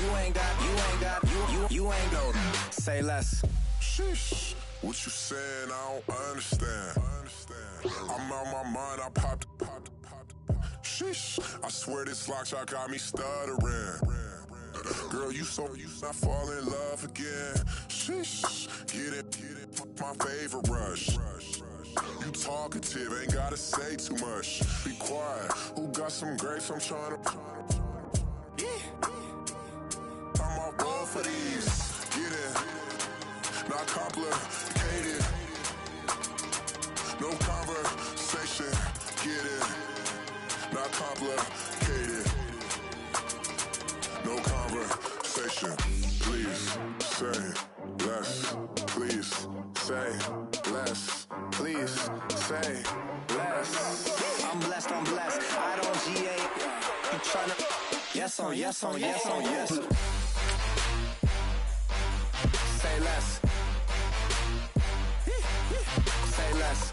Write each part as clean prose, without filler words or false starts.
You ain't go. Say less. Sheesh. What you saying? I don't understand. I'm out my mind. I popped. Sheesh. I swear this lock shot got me stuttering. Girl, you not fall in love again. Sheesh. Get it. My favorite rush. You talkative, ain't gotta say too much. Be quiet. Who got some grapes? I'm trying to. I'm all both for these. Get it. Not complicated. No conversation. Get it. Not complicated. No conversation. Please say less. Please say less. Please say less. I'm blessed. I don't GA. You tryna. Yes on yes. Say less. Say less.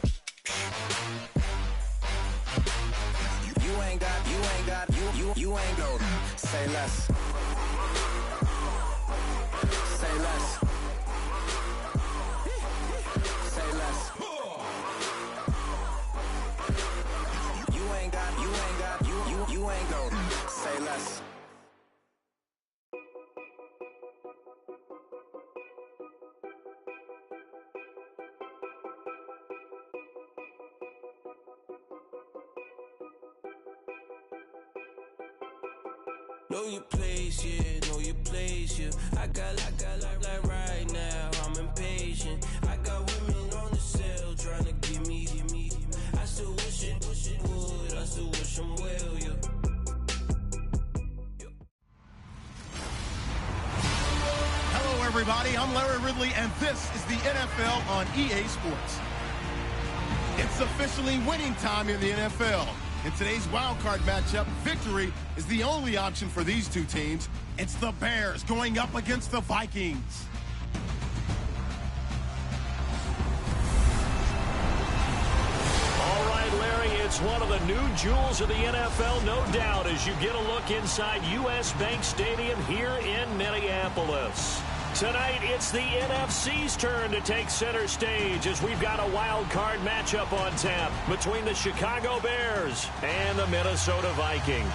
You ain't go. Say less. Say less. Say less. You ain't go. Say less. Know your place, yeah, know your place, yeah. I got like right now, I'm impatient. I got women on the cell trying to give me. I still wish it would, I still wish them well, yeah. Hello, everybody. I'm Larry Ridley, and this is the NFL on EA Sports. It's officially winning time in the NFL. In today's wildcard matchup, victory is the only option for these two teams. It's the Bears going up against the Vikings. All right, Larry, it's one of the new jewels of the NFL, no doubt, as you get a look inside U.S. Bank Stadium here in Minneapolis. Tonight, it's the NFC's turn to take center stage as we've got a wild card matchup on tap between the Chicago Bears and the Minnesota Vikings.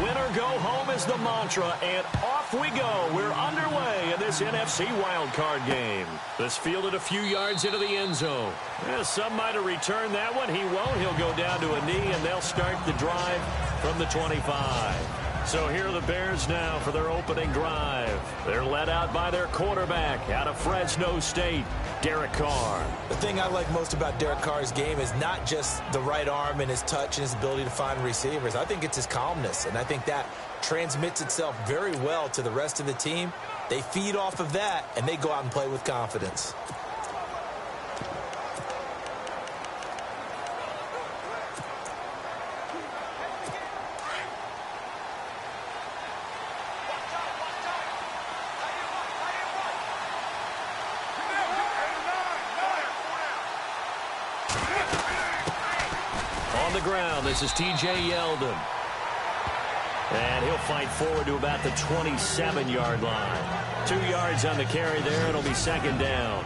Winner go home is the mantra, and off we go. We're underway in this NFC wildcard game. This fielded a few yards into the end zone. Some might have returned that one. He won't. He'll go down to a knee, and they'll start the drive from the 25. So here are the Bears now for their opening drive. They're led out by their quarterback out of Fresno State, Derek Carr. The thing I like most about Derek Carr's game is not just the right arm and his touch and his ability to find receivers. I think it's his calmness, and I think that transmits itself very well to the rest of the team. They feed off of that, and they go out and play with confidence. On the ground, this is T.J. Yeldon. And he'll fight forward to about the 27-yard line. 2 yards on the carry there. It'll be second down.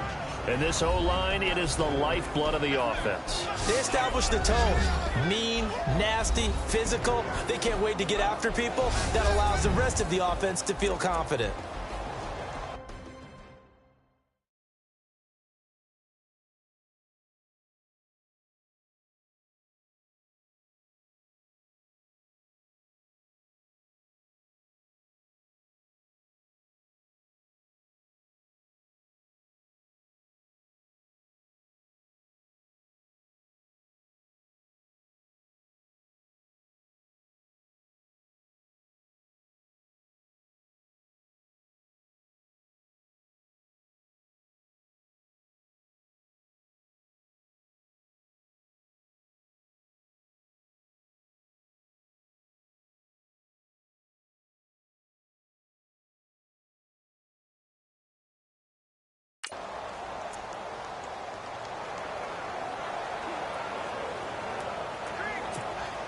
And this O-line, it is the lifeblood of the offense. They establish the tone. Mean, nasty, physical. They can't wait to get after people. That allows the rest of the offense to feel confident.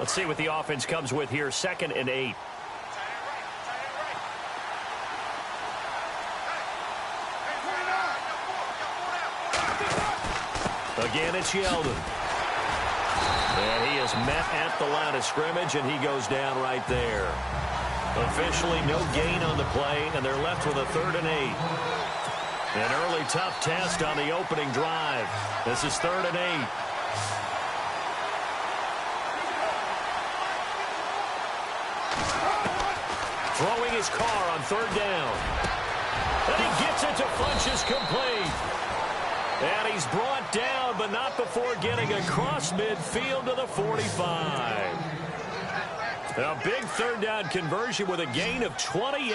Let's see what the offense comes with here. 2nd and 8. Again, it's Yeldon. And he is met at the line of scrimmage, and he goes down right there. Officially no gain on the play, and they're left with a 3rd and 8. An early tough test on the opening drive. This is 3rd and 8. Throwing his car on 3rd down. And he gets it to Funchess complete. And he's brought down, but not before getting across midfield to the 45. A big 3rd down conversion with a gain of 28.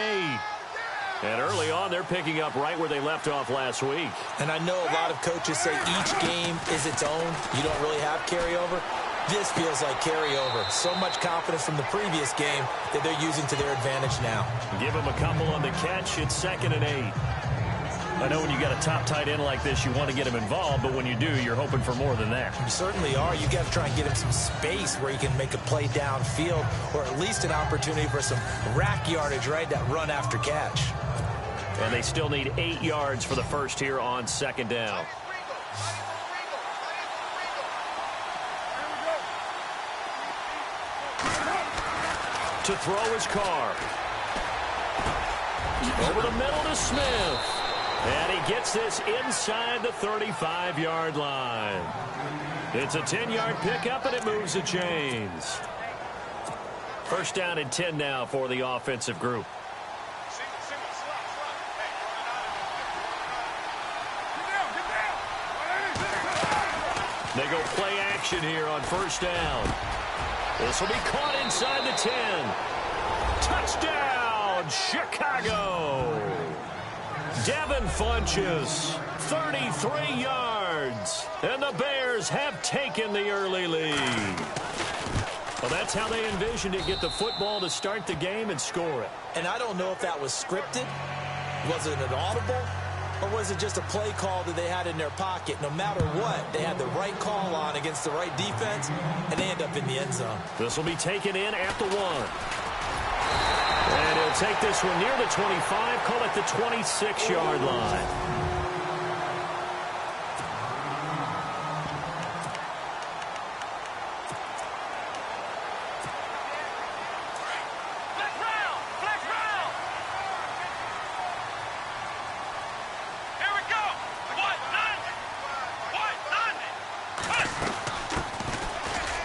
And early on, they're picking up right where they left off last week. And I know a lot of coaches say each game is its own. You don't really have carryover. This feels like carryover. So much confidence from the previous game that they're using to their advantage now. Give them a couple on the catch. It's 2nd and 8. I know when you got a top tight end like this, you want to get him involved, but when you do, you're hoping for more than that. You certainly are. You got to try and get him some space where he can make a play downfield, or at least an opportunity for some rack yardage, right? That run after catch. And they still need 8 yards for the first here on 2nd down. To throw his car. Over the middle to Smith. And he gets this inside the 35-yard line. It's a 10-yard pickup, and it moves the chains. 1st down and 10 now for the offensive group. They go play action here on 1st down. This will be caught inside the 10. Touchdown, Chicago. Devin Funchess, 33 yards. And the Bears have taken the early lead. Well, that's how they envisioned it. Get the football to start the game and score it. And I don't know if that was scripted. Was it an audible? Or was it just a play call that they had in their pocket? No matter what, they had the right call on against the right defense, and they end up in the end zone. This will be taken in at the 1. And he'll take this one near the 25, call it the 26-yard line.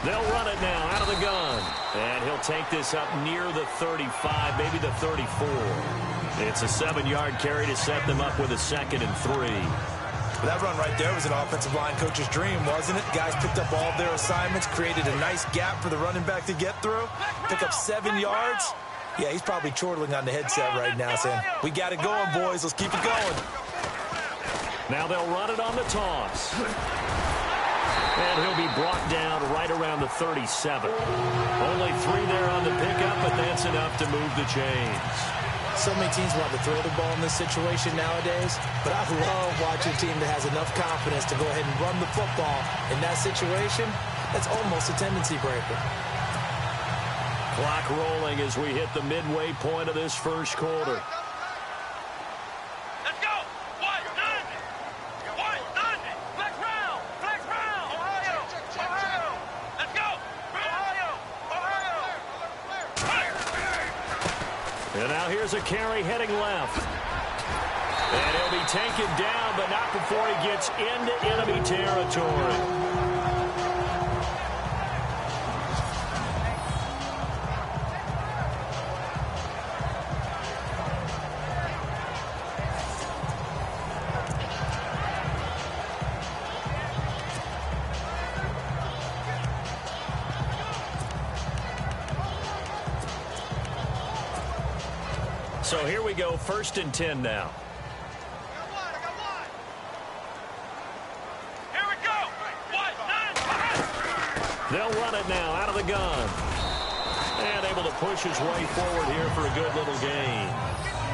They'll run it now out of the gun. And he'll take this up near the 35, maybe the 34. It's a 7-yard carry to set them up with a 2nd and 3. Well, that run right there was an offensive line coach's dream, wasn't it? Guys picked up all of their assignments, created a nice gap for the running back to get through, pick up 7 yards. Yeah, he's probably chortling on the headset right now saying, we got it going, boys. Let's keep it going. Now they'll run it on the toss. And he'll be brought down right around the 37. Only 3 there on the pickup, but that's enough to move the chains. So many teams want to throw the ball in this situation nowadays, but I love watching a team that has enough confidence to go ahead and run the football. In that situation, that's almost a tendency breaker. Clock rolling as we hit the midway point of this first quarter. And now here's a carry heading left. And he'll be taken down, but not before he gets into enemy territory. So here we go, 1st and 10 now. Here we go. They'll run it now out of the gun. And able to push his way forward here for a good little gain.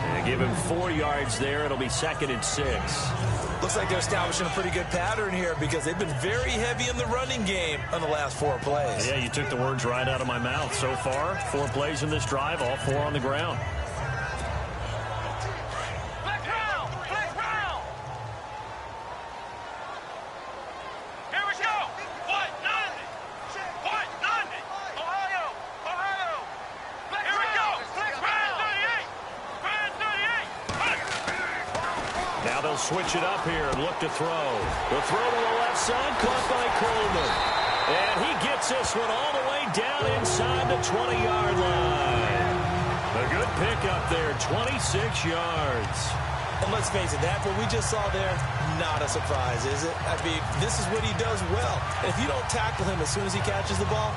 And give him 4 yards there. It'll be 2nd and 6. Looks like they're establishing a pretty good pattern here because they've been very heavy in the running game on the last 4 plays. Yeah, you took the words right out of my mouth. So far, 4 plays in this drive, all 4 on the ground. Switch it up here and look to throw. The throw to the left side, caught by Coleman. And he gets this one all the way down inside the 20-yard line. A good pickup there, 26 yards. And let's face it, that what we just saw there, not a surprise, is it? I mean, this is what he does well. And if you don't tackle him as soon as he catches the ball,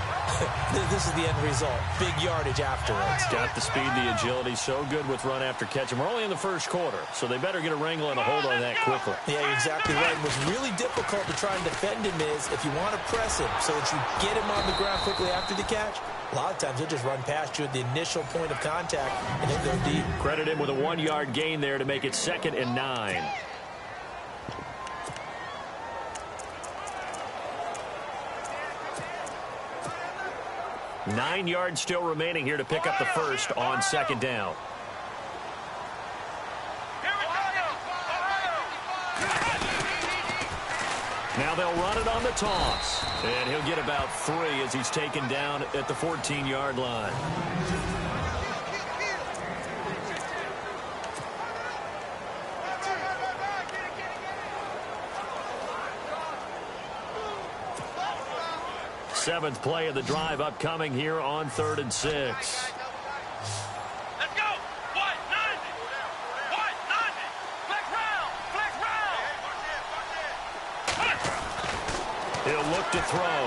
this is the end result. Big yardage afterwards. Got the speed, the agility, so good with run after catch. And we're only in the first quarter, so they better get a wrangle and a hold on that quickly. Yeah, you're exactly right. And what's really difficult to try and defend him is if you want to press him so that you get him on the ground quickly after the catch, a lot of times he'll just run past you at the initial point of contact and then go deep. Credit him with a 1-yard gain there to make it 2nd and 9. Nine yards still remaining here to pick up the first on 2nd down. Now they'll run it on the toss. And he'll get about 3 as he's taken down at the 14-yard line. Seventh play of the drive upcoming here on 3rd and 6. Let's go! What? 90! What? 90! Flex round! Flex round! He'll look to throw.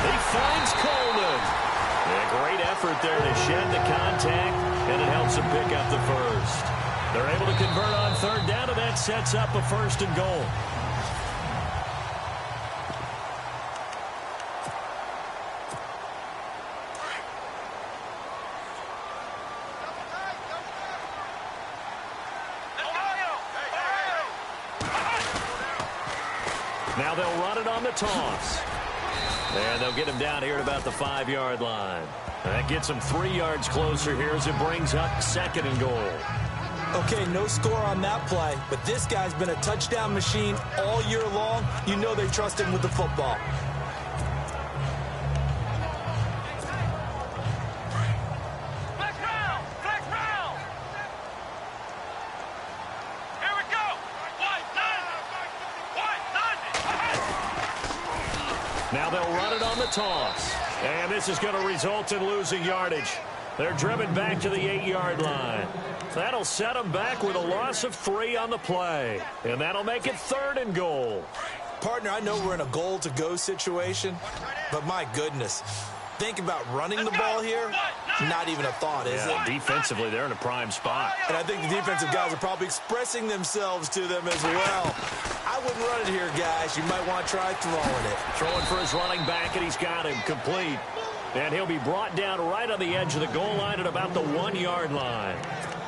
He finds Coleman. A great effort there to shed the contact, and it helps him pick up the first. They're able to convert on 3rd down, and that sets up a 1st and goal. Now they'll run it on the toss. And they'll get him down here at about the 5-yard line. That gets him 3 yards closer here as it brings up 2nd and goal. Okay, no score on that play, but this guy's been a touchdown machine all year long. You know they trust him with the football. Now they'll run it on the toss. And this is going to result in losing yardage. They're driven back to the 8-yard line. That'll set them back with a loss of 3 on the play. And that'll make it 3rd and goal. Partner, I know we're in a goal-to-go situation, but my goodness. Think about running the ball here. Not even a thought, is it? Defensively, they're in a prime spot. And I think the defensive guys are probably expressing themselves to them as well. I wouldn't run it here, guys. You might want to try throwing it. Throwing for his running back, and he's got him complete. And he'll be brought down right on the edge of the goal line at about the 1-yard line.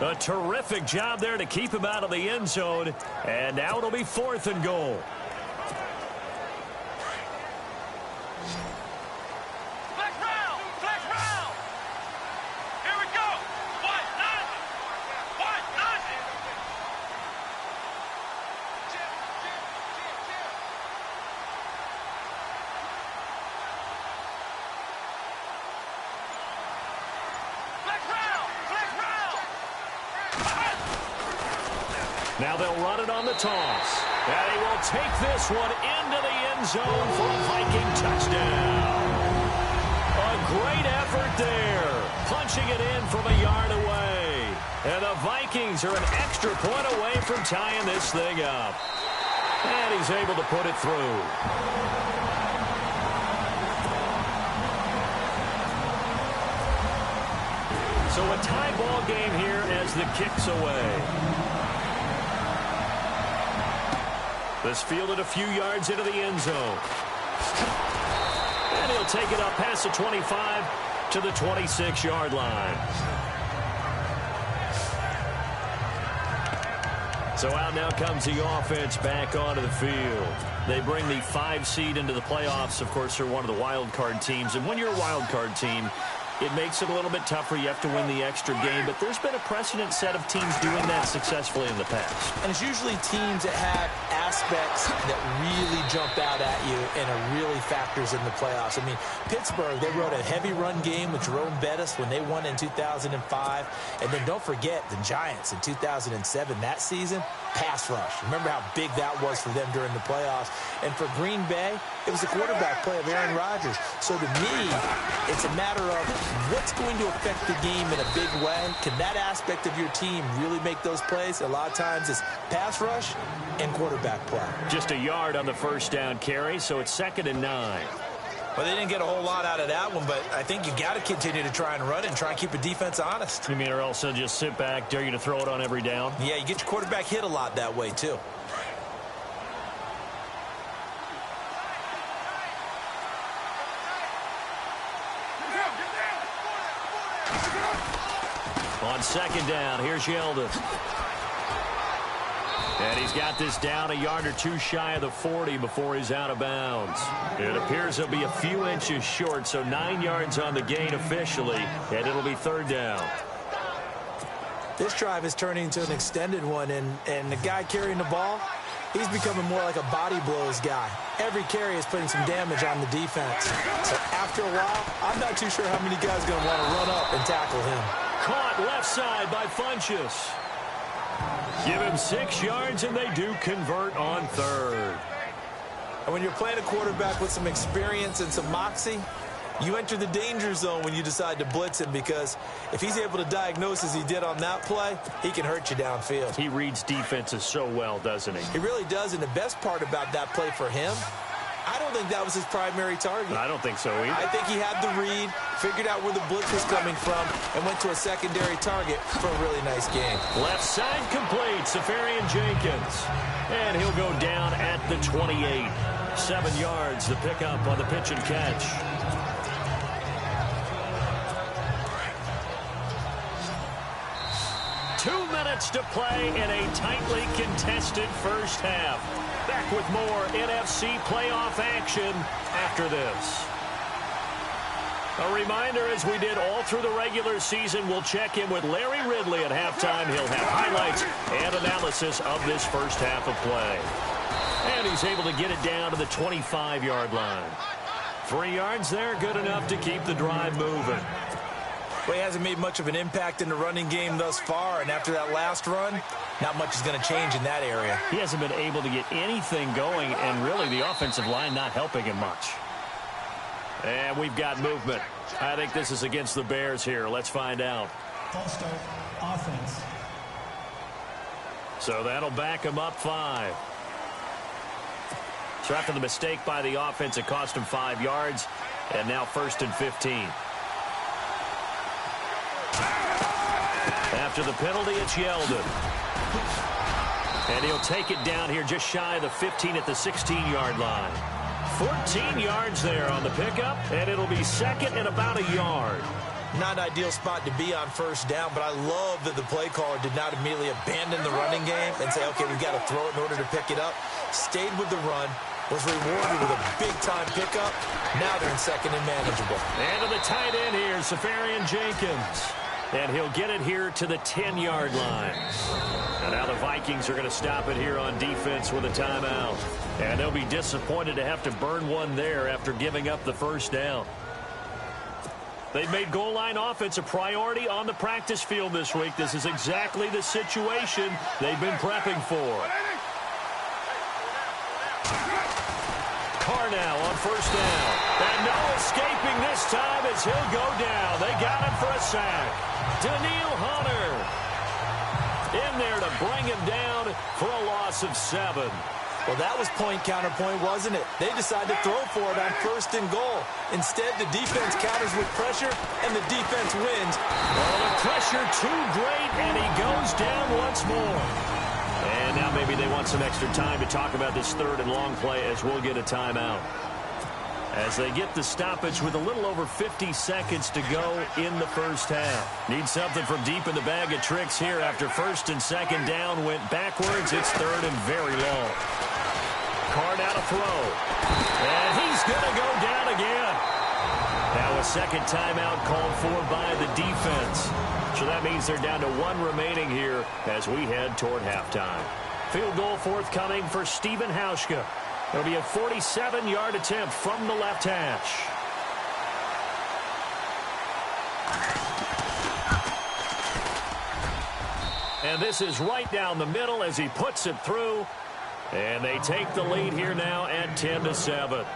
A terrific job there to keep him out of the end zone. And now it'll be 4th and goal. Now they'll run it on the toss. And he will take this one into the end zone for a Viking touchdown. A great effort there. Punching it in from a yard away. And the Vikings are an extra point away from tying this thing up. And he's able to put it through. So a tie ball game here as the kick's away. This fielded a few yards into the end zone. And he'll take it up past the 25 to the 26-yard line. So out now comes the offense back onto the field. They bring the 5 seed into the playoffs. Of course, they're one of the wild card teams. And when you're a wild card team, it makes it a little bit tougher. You have to win the extra game. But there's been a precedent set of teams doing that successfully in the past. And it's usually teams that have aspects that really jump out at you and it really factors in the playoffs. I mean, Pittsburgh, they rode a heavy run game with Jerome Bettis when they won in 2005. And then don't forget the Giants in 2007, that season, pass rush. Remember how big that was for them during the playoffs. And for Green Bay, it was the quarterback play of Aaron Rodgers. So to me, it's a matter of what's going to affect the game in a big way. Can that aspect of your team really make those plays? A lot of times it's pass rush and quarterback play. Just a yard on the first down carry, so it's 2nd and 9. Well, they didn't get a whole lot out of that one, but I think you got to continue to try and run it and try and keep a defense honest. You mean, or else they'll just sit back, dare you to throw it on every down? Yeah, you get your quarterback hit a lot that way, too. On 2nd down, here's Yeldon. And he's got this down a yard or 2 shy of the 40 before he's out of bounds. It appears he'll be a few inches short, so 9 yards on the gain officially, and it'll be 3rd down. This drive is turning into an extended one, and the guy carrying the ball, he's becoming more like a body blows guy. Every carry is putting some damage on the defense. So after a while, I'm not too sure how many guys are going to want to run up and tackle him. Caught left side by Funchess. Give him 6 yards, and they do convert on 3rd. And when you're playing a quarterback with some experience and some moxie, you enter the danger zone when you decide to blitz him, because if he's able to diagnose as he did on that play, he can hurt you downfield. He reads defenses so well, doesn't he? He really does, and the best part about that play for him, I don't think that was his primary target. I don't think so either. I think he had the read, figured out where the blitz was coming from, and went to a secondary target for a really nice game. Left side complete, Safarian Jenkins. And he'll go down at the 28. 7 yards, the pickup on the pitch and catch. Two minutes to play in a tightly contested first half. Back with more NFC playoff action after this. A reminder, as we did all through the regular season, we'll check in with Larry Ridley at halftime. He'll have highlights and analysis of this first half of play. And he's able to get it down to the 25-yard line. 3 yards there, good enough to keep the drive moving. Well, he hasn't made much of an impact in the running game thus far, and after that last run, not much is going to change in that area. He hasn't been able to get anything going, and really the offensive line not helping him much. And we've got movement. I think this is against the Bears here. Let's find out. False start, offense. So that'll back him up 5. So after the mistake by the offense, it cost him 5 yards, and now 1st and 15. After the penalty, it's Yeldon. And he'll take it down here just shy of the 15 at the 16-yard line. 14 yards there on the pickup, and it'll be 2nd and about a yard. Not an ideal spot to be on first down, but I love that the play caller did not immediately abandon the running game and say, okay, we've got to throw it in order to pick it up. Stayed with the run, was rewarded with a big-time pickup. Now they're in 2nd and manageable. And to the tight end here, Safarian Jenkins. And he'll get it here to the 10-yard line. And now the Vikings are going to stop it here on defense with a timeout. And they'll be disappointed to have to burn one there after giving up the first down. They've made goal line offense a priority on the practice field this week. This is exactly the situation they've been prepping for. Carr now on first down. And no escaping this time as he'll go down. They got him for a sack. Daniil Hunter in there to bring him down for a loss of 7. Well, that was point counterpoint, wasn't it? They decided to throw for it on 1st and goal. Instead, the defense counters with pressure, and the defense wins. Well, the pressure too great, and he goes down once more. And now maybe they want some extra time to talk about this 3rd and long play as we'll get a timeout. as they get the stoppage with a little over 50 seconds to go in the first half. Need something from deep in the bag of tricks here after first and second down went backwards. It's third and very long. Card out of throw. And he's going to go down again. Now a second timeout called for by the defense. So that means they're down to one remaining here as we head toward halftime. Field goal forthcoming for Steven Hauschka. It'll be a 47-yard attempt from the left hash. And this is right down the middle as he puts it through. And they take the lead here now at 10-7.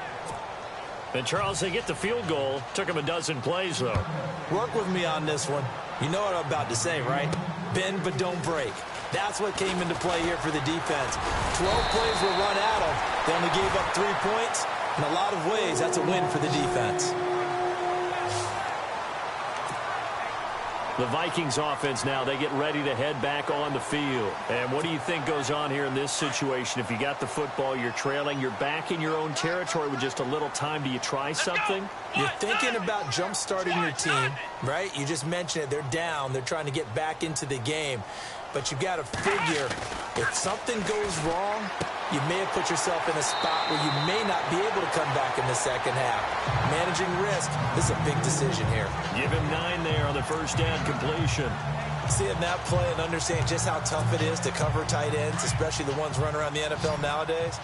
And, Charles, they get the field goal. Took him a dozen plays, though. Work with me on this one. You know what I'm about to say, right? Bend but don't break. That's what came into play here for the defense. 12 plays were run at them. They only gave up 3 points. In a lot of ways, that's a win for the defense. The Vikings offense now, they get ready to head back on the field. And what do you think goes on here in this situation? If you got the football, you're trailing, you're back in your own territory with just a little time. Do you try something? You're thinking about jump-starting your team, right? You just mentioned it. They're down. They're trying to get back into the game. But you've got to figure, if something goes wrong, you may have put yourself in a spot where you may not be able to come back in the second half. Managing risk, this is a big decision here. Give him 9 there on the first down completion. Seeing that play and understand just how tough it is to cover tight ends, especially the ones running around the NFL nowadays,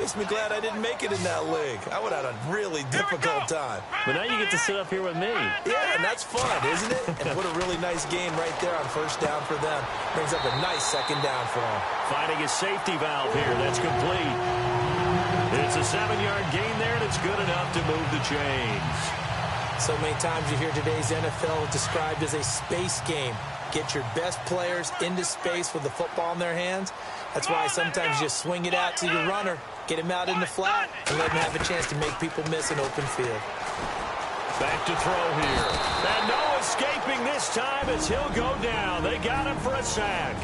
makes me glad I didn't make it in that league. I would have had a really difficult time. But now you get to sit up here with me. Yeah, and that's fun, isn't it? And what a really nice game right there on first down for them. Brings up a nice second down for them. Finding a safety valve here. That's complete. It's a 7-yard gain there, and it's good enough to move the chains. So many times you hear today's NFL described as a space game. Get your best players into space with the football in their hands. That's why sometimes you just swing it out to your runner, get him out in the flat, and let him have a chance to make people miss an open field. Back to throw here. And no escaping this time as he'll go down. They got him for a sack.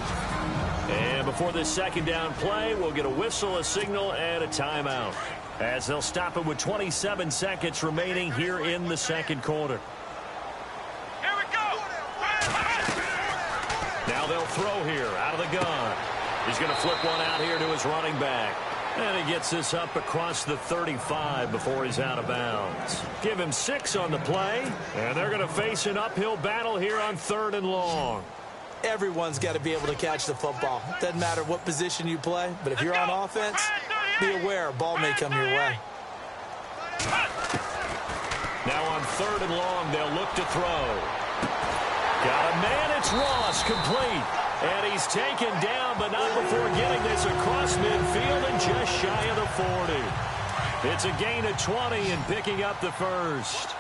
And before this second down play, we'll get a whistle, a signal, and a timeout, as they'll stop it with 27 seconds remaining here in the second quarter. Here we go. Now they'll throw here out of the gun. He's going to flip one out here to his running back. And he gets this up across the 35 before he's out of bounds. Give him 6 on the play, and they're going to face an uphill battle here on 3rd and long. Everyone's got to be able to catch the football. Doesn't matter what position you play, but if you're on offense, be aware a ball may come your way. Now on 3rd and long, they'll look to throw. Got a man, it's Ross, complete. And he's taken down, but not before getting this across midfield and just shy of the 40. It's a gain of 20 and picking up the first.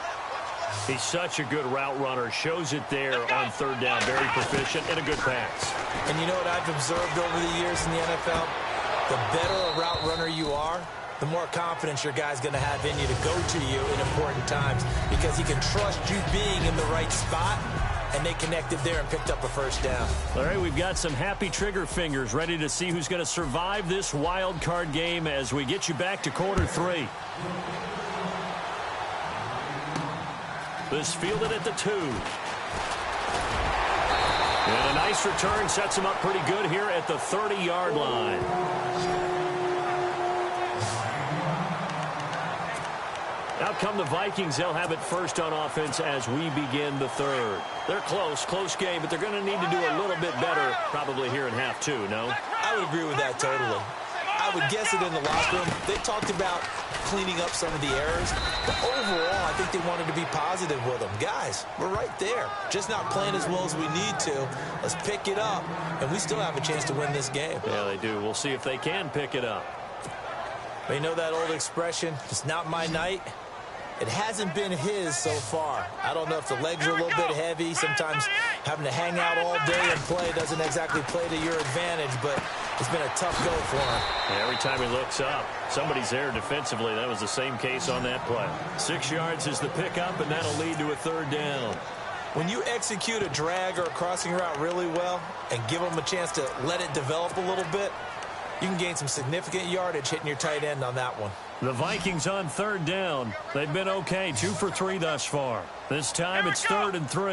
He's such a good route runner. Shows it there on 3rd down. Very proficient and a good pass. And you know what I've observed over the years in the NFL? The better a route runner you are, the more confidence your guy's going to have in you to go to you in important times, because he can trust you being in the right spot. And they connected there and picked up a first down. All right, we've got some happy trigger fingers ready to see who's going to survive this wild card game as we get you back to quarter 3. This fielded at the 2. And a nice return sets him up pretty good here at the 30-yard line. Out come the Vikings. They'll have it first on offense as we begin the 3rd. They're close game, but they're going to need to do a little bit better probably here in half 2, no? I would agree with that totally. I would guess it in the locker room. They talked about cleaning up some of the errors, but overall, I think they wanted to be positive with them. Guys, we're right there. Just not playing as well as we need to. Let's pick it up, and we still have a chance to win this game. Yeah, they do. We'll see if they can pick it up. You know that old expression, it's not my night? It hasn't been his so far. I don't know if the legs are a little bit heavy. Sometimes having to hang out all day and play doesn't exactly play to your advantage, but it's been a tough go for him. Yeah, every time he looks up, somebody's there defensively. That was the same case on that play. 6 yards is the pickup, and that'll lead to a 3rd down. When you execute a drag or a crossing route really well and give them a chance to let it develop a little bit, you can gain some significant yardage hitting your tight end on that one. The Vikings on third down. They've been okay, 2 for 3 thus far. This time it's 3rd and 3.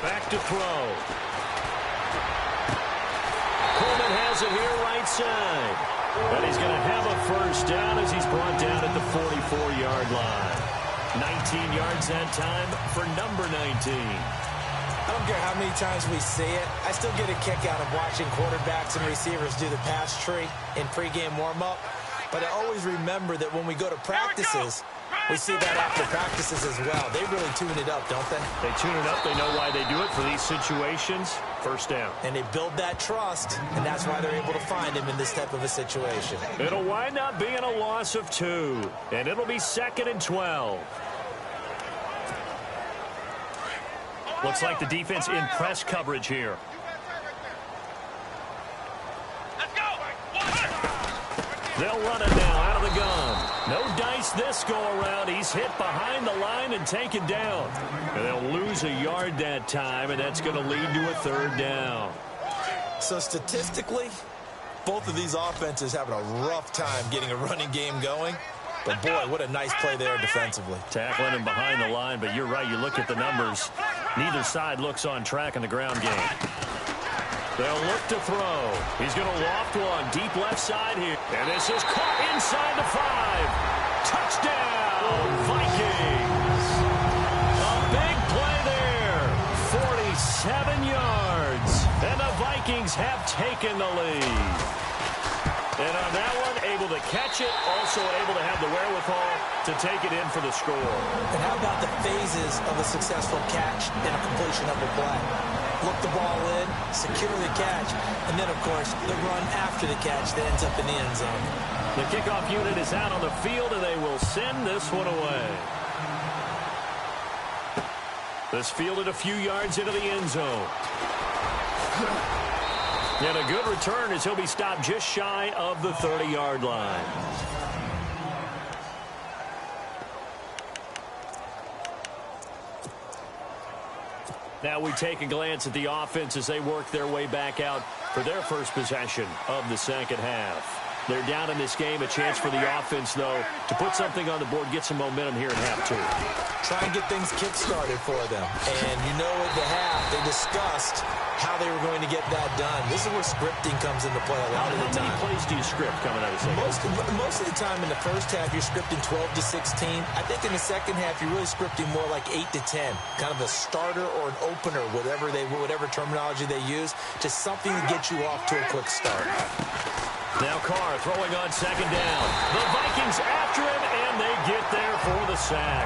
Back to throw. Coleman has it here right side. And he's going to have a first down as he's brought down at the 44-yard line. 19 yards that time for number 19. I don't care how many times we see it. I still get a kick out of watching quarterbacks and receivers do the pass tree in pregame warm-up. But I always remember that when we go to practices, we see that after practices as well. They really tune it up, don't they? They tune it up. They know why they do it for these situations. First down. And they build that trust, and that's why they're able to find him in this type of a situation. It'll wind up being a loss of 2, and it'll be 2nd and 12. Looks like the defense in press coverage here. They'll run it now out of the gun. No dice this go-around. He's hit behind the line and taken down. And they'll lose a yard that time, and that's going to lead to a 3rd down. So statistically, both of these offenses having a rough time getting a running game going. But, boy, what a nice play there defensively. Tackling him behind the line, but you're right. You look at the numbers. Neither side looks on track in the ground game. They'll look to throw. He's going to loft one deep left side here. And this is caught inside the 5. Touchdown, Vikings. A big play there. 47 yards. And the Vikings have taken the lead. And on that one, able to catch it, also able to have the wherewithal to take it in for the score. And how about the phases of a successful catch and a completion of a play? Look the ball in, secure the catch, and then, of course, the run after the catch that ends up in the end zone. The kickoff unit is out on the field, and they will send this one away. This fielded a few yards into the end zone. And a good return as he'll be stopped just shy of the 30-yard line. Now we take a glance at the offense as they work their way back out for their first possession of the second half. They're down in this game. A chance for the offense, though, to put something on the board, get some momentum here in half 2. Try and get things kick-started for them. And you know at the half, they discussed how they were going to get that done. This is where scripting comes into play a lot of the time. How many plays do you script coming out of the second half? Most of the time in the first half, you're scripting 12 to 16. I think in the second half, you're really scripting more like 8 to 10. Kind of a starter or an opener, whatever terminology they use, just something to get you off to a quick start. Now Carr throwing on second down. The Vikings after him, and they get there for the sack.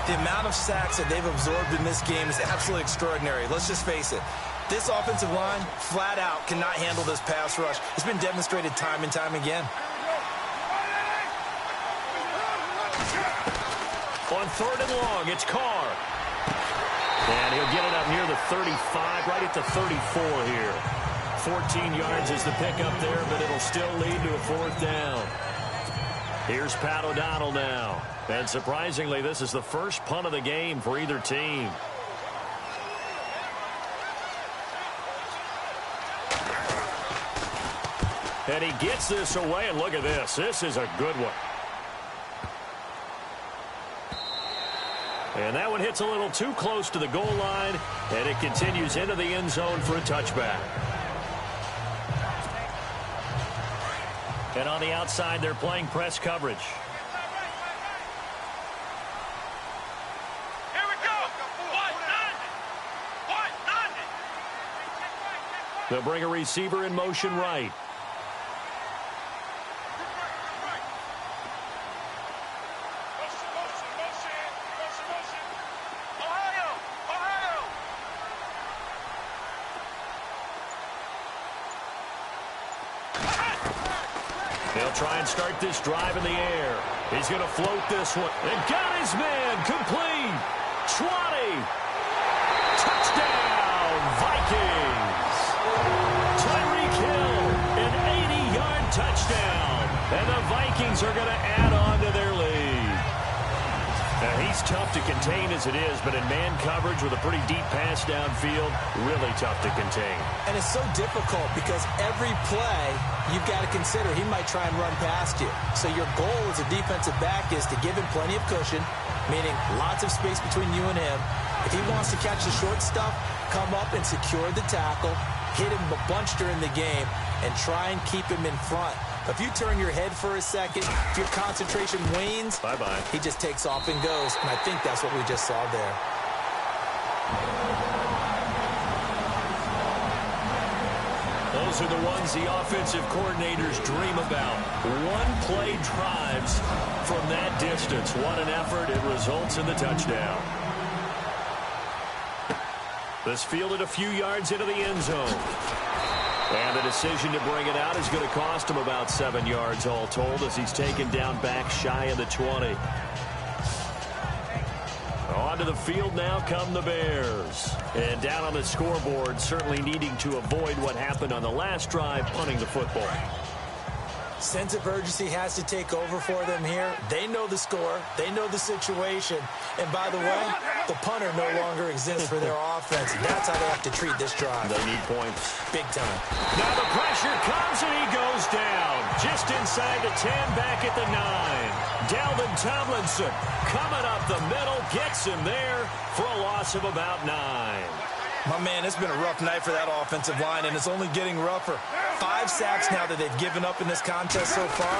The amount of sacks that they've absorbed in this game is absolutely extraordinary. Let's just face it. This offensive line, flat out, cannot handle this pass rush. It's been demonstrated time and time again. On 3rd and long, it's Carr. And he'll get it up near the 35, right at the 34 here. 14 yards is the pickup there, but it'll still lead to a 4th down. Here's Pat O'Donnell now. And surprisingly, this is the first punt of the game for either team. And he gets this away, and look at this. This is a good one. And that one hits a little too close to the goal line, and it continues into the end zone for a touchback. And on the outside, they're playing press coverage. Here we go. They'll bring a receiver in motion right. They'll try and start this drive in the air. He's going to float this one. And got his man complete. 20. Touchdown, Vikings. Tyreek Hill, an 80-yard touchdown. And the Vikings are going to add on to their lead. He's tough to contain as it is, but in man coverage with a pretty deep pass downfield, really tough to contain. And it's so difficult because every play you've got to consider he might try and run past you. So your goal as a defensive back is to give him plenty of cushion, meaning lots of space between you and him. If he wants to catch the short stuff, come up and secure the tackle, hit him a bunch during the game, and try and keep him in front. If you turn your head for a second, if your concentration wanes, bye-bye. He just takes off and goes, and I think that's what we just saw there. Those are the ones the offensive coordinators dream about. One-play drives from that distance. What an effort. It results in the touchdown. This fielded a few yards into the end zone. And the decision to bring it out is going to cost him about 7 yards all told as he's taken down back shy of the 20. Onto the field now come the Bears. And down on the scoreboard, certainly needing to avoid what happened on the last drive, punting the football. Sense of urgency has to take over for them here. They know the score. They know the situation. And by the way, the punter no longer exists for their offense. That's how they have to treat this drive. They need points. Big time. Now the pressure comes and he goes down. Just inside the 10, back at the 9. Dalvin Tomlinson coming up the middle, gets him there for a loss of about 9. My man, it's been a rough night for that offensive line, and it's only getting rougher. 5 sacks now that they've given up in this contest so far.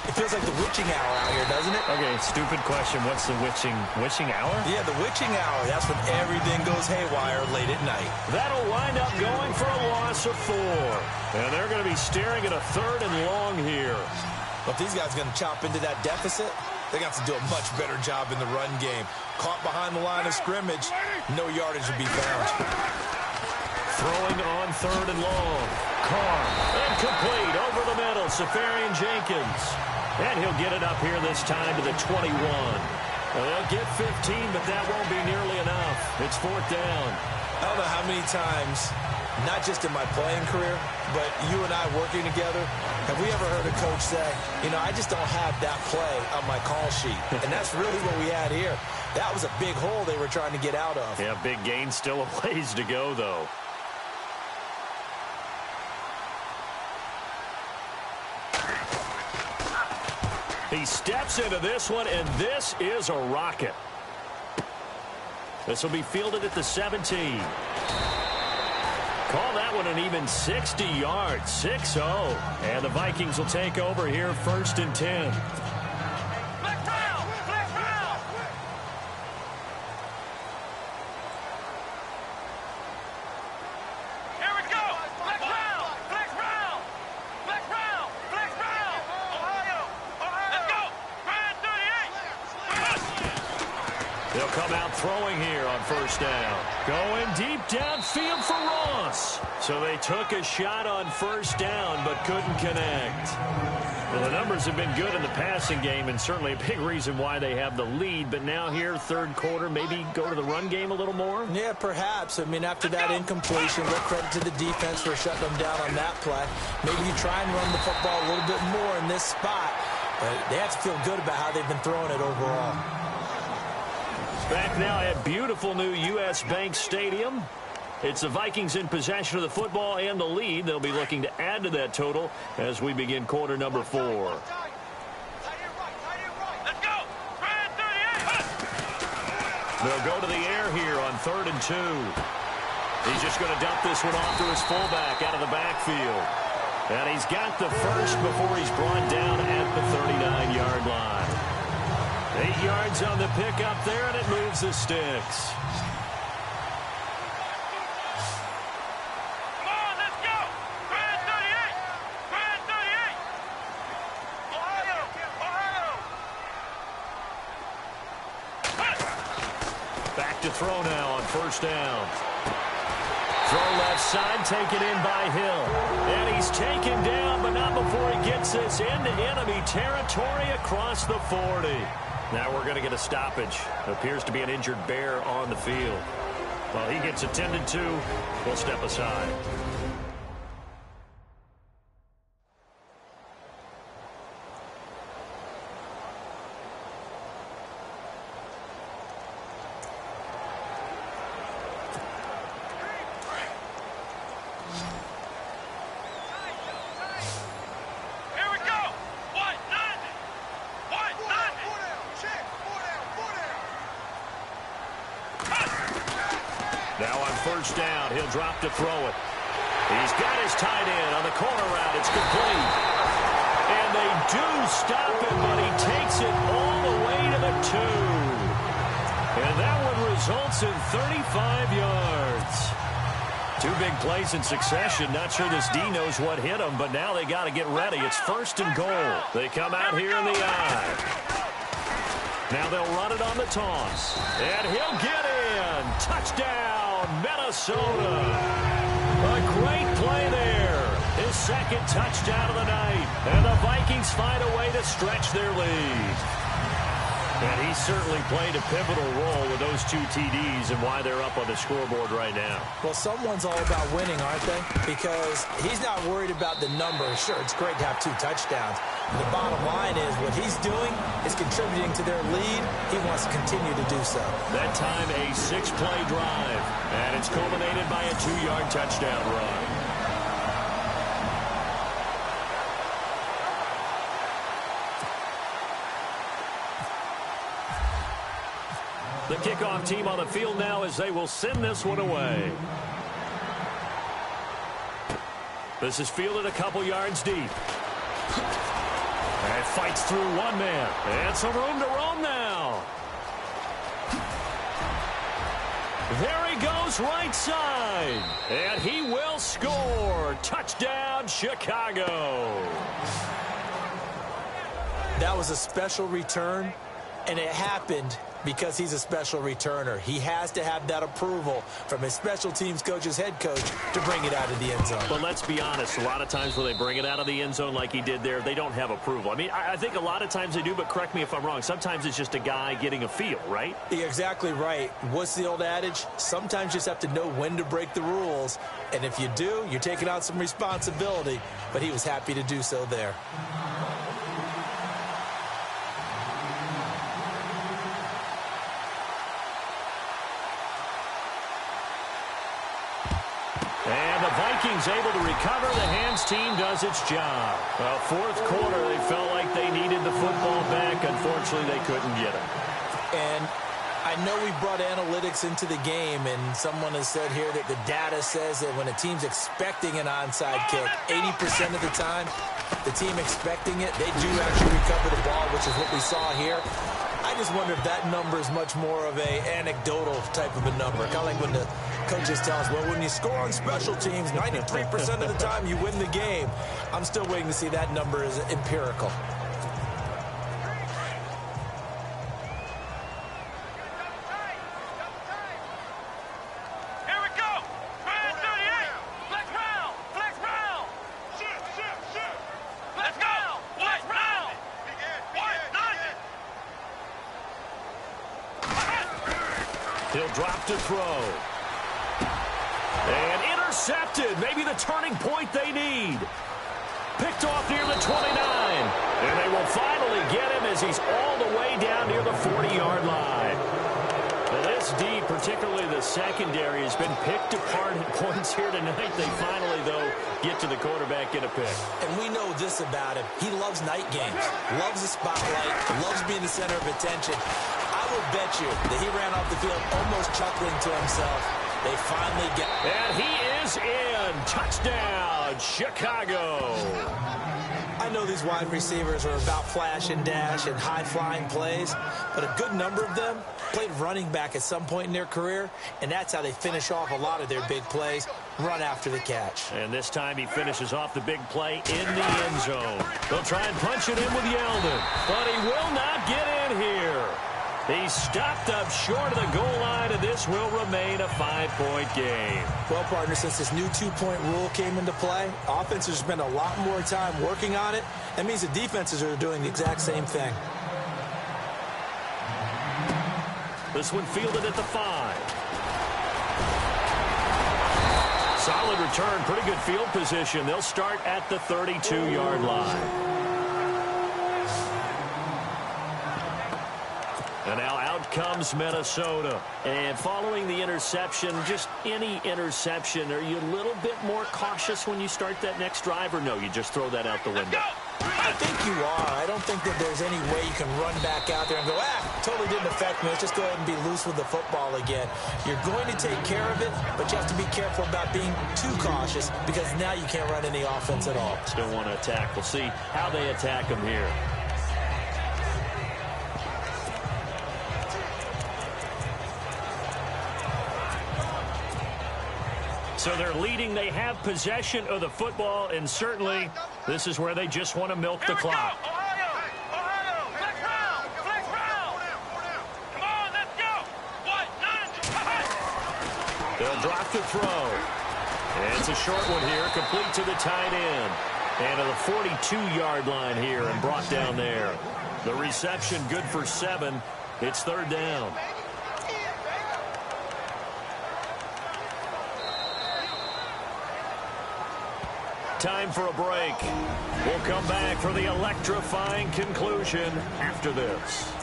It feels like the witching hour out here, doesn't it? Okay, stupid question. What's the witching hour? Yeah, the witching hour. That's when everything goes haywire late at night. That'll wind up going for a loss of 4. And they're going to be staring at a 3rd and long here. But these guys are going to chop into that deficit. They're going to have to do a much better job in the run game. Caught behind the line of scrimmage, no yardage will be found. Throwing on 3rd and long. Carr, incomplete, over the middle, Safarian Jenkins. And he'll get it up here this time to the 21. They'll get 15, but that won't be nearly enough. It's 4th down. I don't know how many times, not just in my playing career, but you and I working together, have we ever heard a coach say, you know, I just don't have that play on my call sheet. And that's really what we had here. That was a big hole they were trying to get out of. Yeah, big gain, still a ways to go, though. He steps into this one, and this is a rocket. This will be fielded at the 17. Call that one an even 60 yards, 6-0. And the Vikings will take over here, 1st and 10. They'll come out throwing here on 1st down. Going deep downfield for Ross. So they took a shot on 1st down but couldn't connect. Well, the numbers have been good in the passing game and certainly a big reason why they have the lead. But now here, 3rd quarter, maybe go to the run game a little more? Yeah, perhaps. I mean, after that incompletion, we'll credit to the defense for shutting them down on that play. Maybe you try and run the football a little bit more in this spot. But they have to feel good about how they've been throwing it overall. Back now at beautiful new U.S. Bank Stadium. It's the Vikings in possession of the football and the lead. They'll be looking to add to that total as we begin quarter number 4. Let's go! They'll go to the air here on 3rd and 2. He's just going to dump this one off to his fullback out of the backfield. And he's got the first before he's brought down at the 39-yard line. 8 yards on the pickup there, and it moves the sticks. Come on, let's go! Brand 38! Brand 38! Ohio! Ohio! Back to throw now on 1st down. Throw left side, taken in by Hill. And he's taken down, but not before he gets this into enemy territory across the 40. Now we're going to get a stoppage. Appears to be an injured Bear on the field. Well, he gets attended to. We'll step aside. Now on first down, he'll drop to throw it. He's got his tight end on the corner route. It's complete. And they do stop him, but he takes it all the way to the 2. And that one results in 35 yards. 2 big plays in succession. Not sure this D knows what hit him, but now they got to get ready. It's first and goal. They come out here in the I. Now they'll run it on the toss. And he'll get in. Touchdown, Minnesota. A great play there. His second touchdown of the night. And the Vikings find a way to stretch their lead. And he certainly played a pivotal role with those 2 TDs and why they're up on the scoreboard right now. Well, someone's all about winning, aren't they? Because he's not worried about the numbers. Sure, it's great to have 2 touchdowns. The bottom line is what he's doing is contributing to their lead. He wants to continue to do so. That time a 6-play drive. And it's culminated by a 2-yard touchdown run. The kickoff team on the field now as they will send this one away. This is fielded a couple yards deep. And fights through one man. And some room to roam now. There he goes right side. And he will score. Touchdown, Chicago. That was a special return, and it happened because he's a special returner. He has to have that approval from his special teams coach's head coach to bring it out of the end zone. But let's be honest, a lot of times when they bring it out of the end zone like he did there, they don't have approval. I mean, I think a lot of times they do, but correct me if I'm wrong. Sometimes it's just a guy getting a feel, right? You're exactly right. What's the old adage? Sometimes you just have to know when to break the rules. And if you do, you're taking on some responsibility. But he was happy to do so there. And the Vikings able to recover. The hands team does its job. Well, fourth quarter, they felt like they needed the football back. Unfortunately, they couldn't get it. And I know we brought analytics into the game, and someone has said here that the data says that when a team's expecting an onside kick, 80% of the time, the team expecting it, they do actually recover the ball, which is what we saw here. I just wonder if that number is much more of a anecdotal type of a number. Kind of like when the coaches tell us, well, when you score on special teams, 93% of the time you win the game. I'm still waiting to see that number is empirical. Here we go. Ryan 38. Flex round. Flex round. Shoot, shoot, shoot. Let's go. Flex round. He'll drop to throw. And intercepted. Maybe the turning point they need. Picked off near the 29. And they will finally get him as he's all the way down near the 40-yard line. Now this D, particularly the secondary, has been picked apart at points here tonight. They finally, though, get to the quarterback, get a pick. And we know this about him. He loves night games, loves the spotlight, loves being the center of attention. I will bet you that he ran off the field almost chuckling to himself. They finally get... And he is in. Touchdown, Chicago. I know these wide receivers are about flash and dash and high-flying plays, but a good number of them played running back at some point in their career, and that's how they finish off a lot of their big plays, run after the catch. And this time he finishes off the big play in the end zone. They'll try and punch it in with Yeldon, but he will not get in here. He's stopped up short of the goal line, and this will remain a 5-point game. Well, partner, since this new 2-point rule came into play, offenses spend a lot more time working on it. That means the defenses are doing the exact same thing. This one fielded at the 5. Solid return, pretty good field position. They'll start at the 32-yard line. And now out comes Minnesota. And following the interception, just any interception, are you a little bit more cautious when you start that next drive, or no, you just throw that out the window? I think you are. I don't think that there's any way you can run back out there and go, totally didn't affect me. Let's just go ahead and be loose with the football again. You're going to take care of it, but you have to be careful about being too cautious because now you can't run any offense at all. Still want to attack. We'll see how they attack him here. So they're leading. They have possession of the football, and certainly this is where they just want to milk the clock. Ohio, flex round. Come on, let's go. What? They'll drop the throw. And it's a short one here, complete to the tight end. And to the 42-yard line here and brought down there. The reception good for 7. It's third down. Time for a break. We'll come back for the electrifying conclusion after this.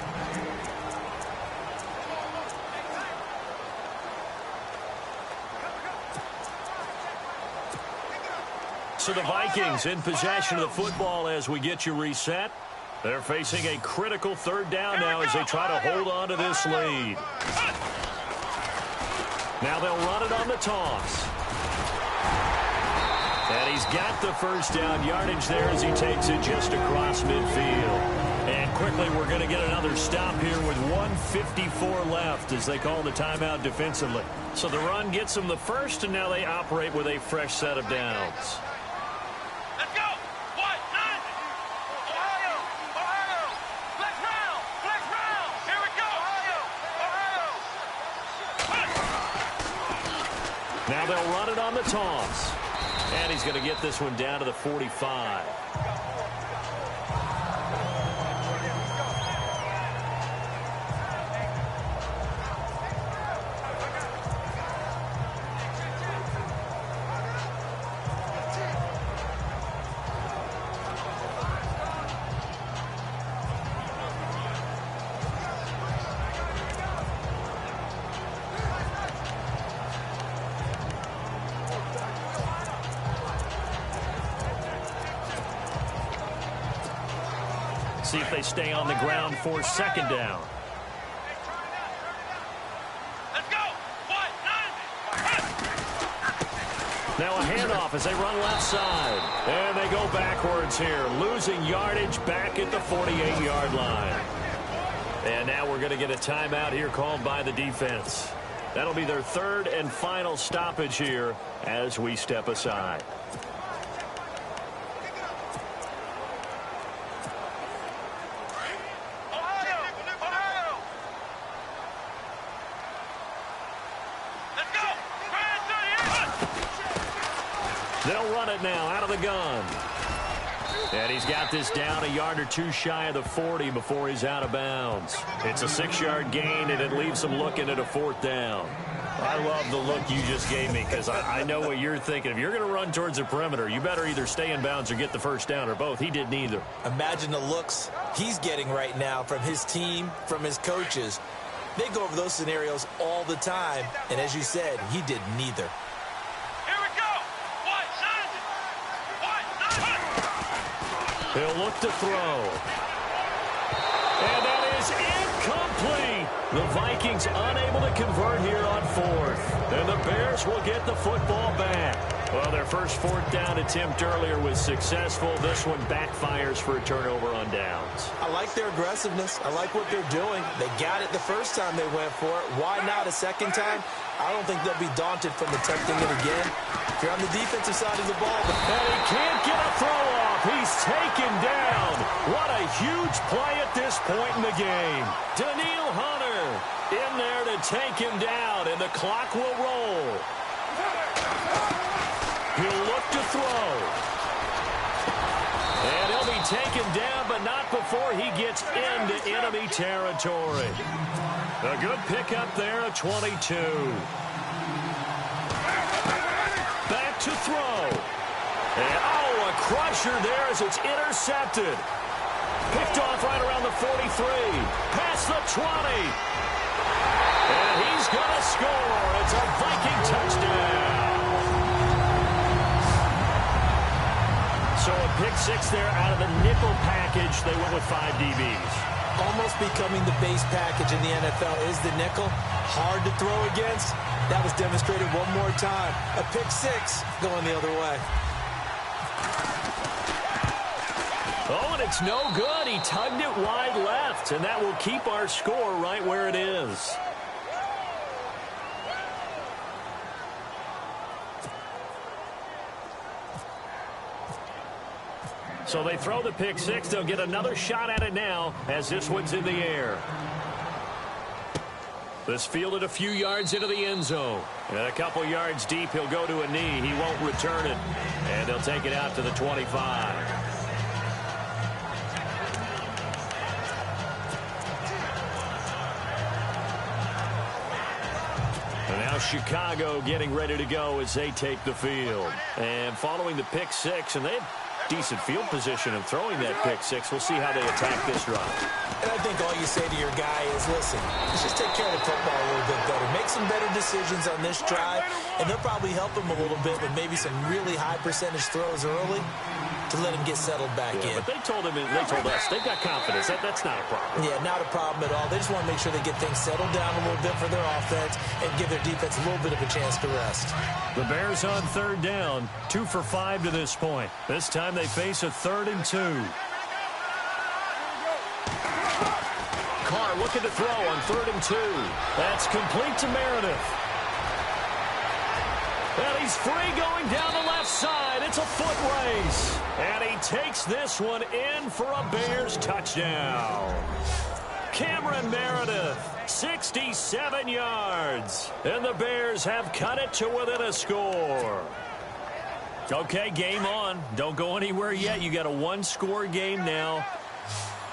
So the Vikings in possession of the football as we get you reset. They're facing a critical third down now as they try to hold on to this lead. Now they'll run it on the toss. And he's got the first down yardage there as he takes it just across midfield. And quickly we're going to get another stop here with 1:54 left as they call the timeout defensively. So the run gets them the first, and now they operate with a fresh set of downs. Let's go. What? Ohio. Flex round. Here we go. Ohio. Now they'll run it on the toss. And he's going to get this one down to the 45. See if they stay on the ground for second down. Let's go. What? Now a handoff as they run left side. And they go backwards here, losing yardage back at the 48-yard line. And now we're going to get a timeout here called by the defense. That'll be their third and final stoppage here as we step aside. They'll run it now out of the gun. And he's got this down a yard or two shy of the 40 before he's out of bounds. It's a 6-yard gain, and it leaves him looking at a fourth down. I love the look you just gave me because I know what you're thinking. If you're going to run towards the perimeter, you better either stay in bounds or get the first down, or both. He did neither. Imagine the looks he's getting right now from his team, from his coaches. They go over those scenarios all the time, and as you said, he did neither. He'll look to throw. And that is incomplete. The Vikings unable to convert here on fourth. And the Bears will get the football back. Well, their first fourth down attempt earlier was successful. This one backfires for a turnover on downs. I like their aggressiveness. I like what they're doing. They got it the first time they went for it. Why not a second time? I don't think they'll be daunted from attempting it again. If you're on the defensive side of the ball. And he can't get a throw off. He's taken down. What a huge play at this point in the game. Daniil Hunter in there to take him down, and the clock will roll. He'll look to throw. And he'll be taken down, but not before he gets into enemy territory. A good pickup there at 22. Back to throw. And, a crusher there as it's intercepted. Picked off right around the 43. Past the 20. And he's going to score. It's a Viking touchdown. So a pick six there out of the nickel package. They went with 5 DBs. Almost becoming the base package in the NFL is the nickel. Hard to throw against. That was demonstrated one more time. A pick six going the other way. Oh, and it's no good. He tugged it wide left, and that will keep our score right where it is. So they throw the pick six. They'll get another shot at it now as this one's in the air. This fielded a few yards into the end zone. And a couple yards deep, he'll go to a knee. He won't return it. And they'll take it out to the 25. And now Chicago getting ready to go as they take the field. And following the pick six, and they have decent field position and throwing that pick six. We'll see how they attack this drive. And I think all you say to your guy is, listen, let's just take care of the football a little bit better. Make some better decisions on this drive, and they'll probably help him a little bit with maybe some really high percentage throws early to let him get settled back in. But they told us they've got confidence. That's not a problem. Yeah, not a problem at all. They just want to make sure they get things settled down a little bit for their offense and give their defense a little bit of a chance to rest. The Bears on third down, 2 for 5 to this point. This time they face a 3rd and 2. Carr looking to throw on 3rd and 2. That's complete to Meredith. And he's free going down the left side. It's a foot race. And he takes this one in for a Bears touchdown. Cameron Meredith, 67 yards. And the Bears have cut it to within a score. Okay, game on. Don't go anywhere yet. You got a one-score game now.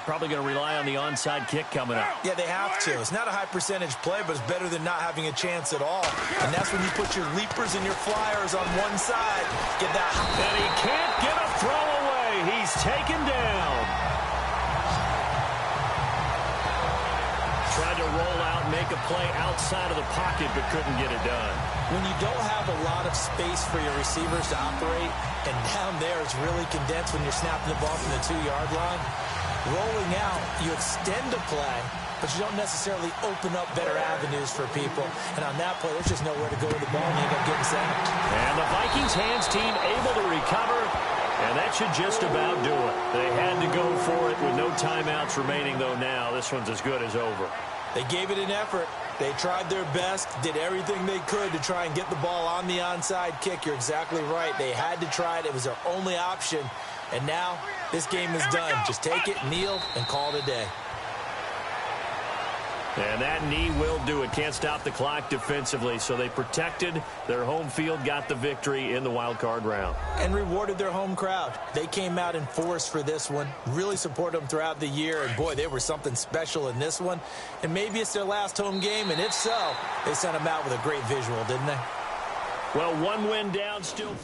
Probably going to rely on the onside kick coming up. Yeah, they have to. It's not a high percentage play, but it's better than not having a chance at all. And that's when you put your leapers and your flyers on one side. Get that. And he can't get a throw away. He's taken down. Tried to roll out, make a play outside of the pocket, but couldn't get it done. When you don't have a lot of space for your receivers to operate, and down there it's really condensed when you're snapping the ball from the 2-yard line, rolling out, you extend a play, but you don't necessarily open up better avenues for people. And on that play, there's just nowhere to go with the ball, and you end up getting sacked. And the Vikings hands team able to recover, and that should just about do it. They had to go for it with no timeouts remaining, though now. This one's as good as over. They gave it an effort. They tried their best, did everything they could to try and get the ball on the onside kick. You're exactly right. They had to try it. It was their only option. And now this game is done. Just take it, kneel, and call it a day. And that knee will do it. Can't stop the clock defensively. So they protected their home field, got the victory in the wild card round. And rewarded their home crowd. They came out in force for this one. Really supported them throughout the year. And, boy, they were something special in this one. And maybe it's their last home game. And if so, they sent them out with a great visual, didn't they? Well, one win down still.